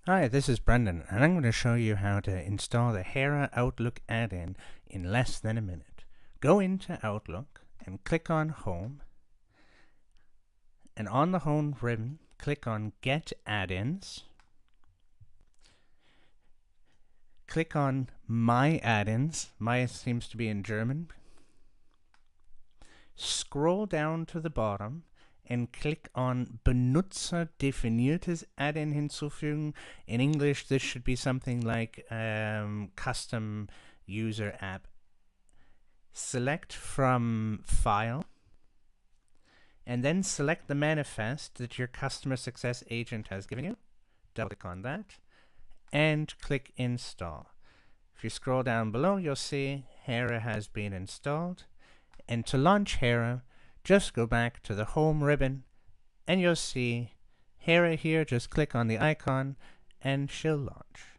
Hi, this is Brendan, and I'm going to show you how to install the HERA Outlook add-in in less than a minute. Go into Outlook and click on Home, and on the Home ribbon, click on Get Add-ins. Click on My Add-ins. My seems to be in German. Scroll down to the bottom and click on Benutzerdefiniertes Add-in hinzufügen. In English, this should be something like custom user app. Select from File, and then select the manifest that your customer success agent has given you. Double click on that, and click Install. If you scroll down below, you'll see HERA has been installed. And to launch HERA, just go back to the Home ribbon, and you'll see HERA here. Just click on the icon, and she'll launch.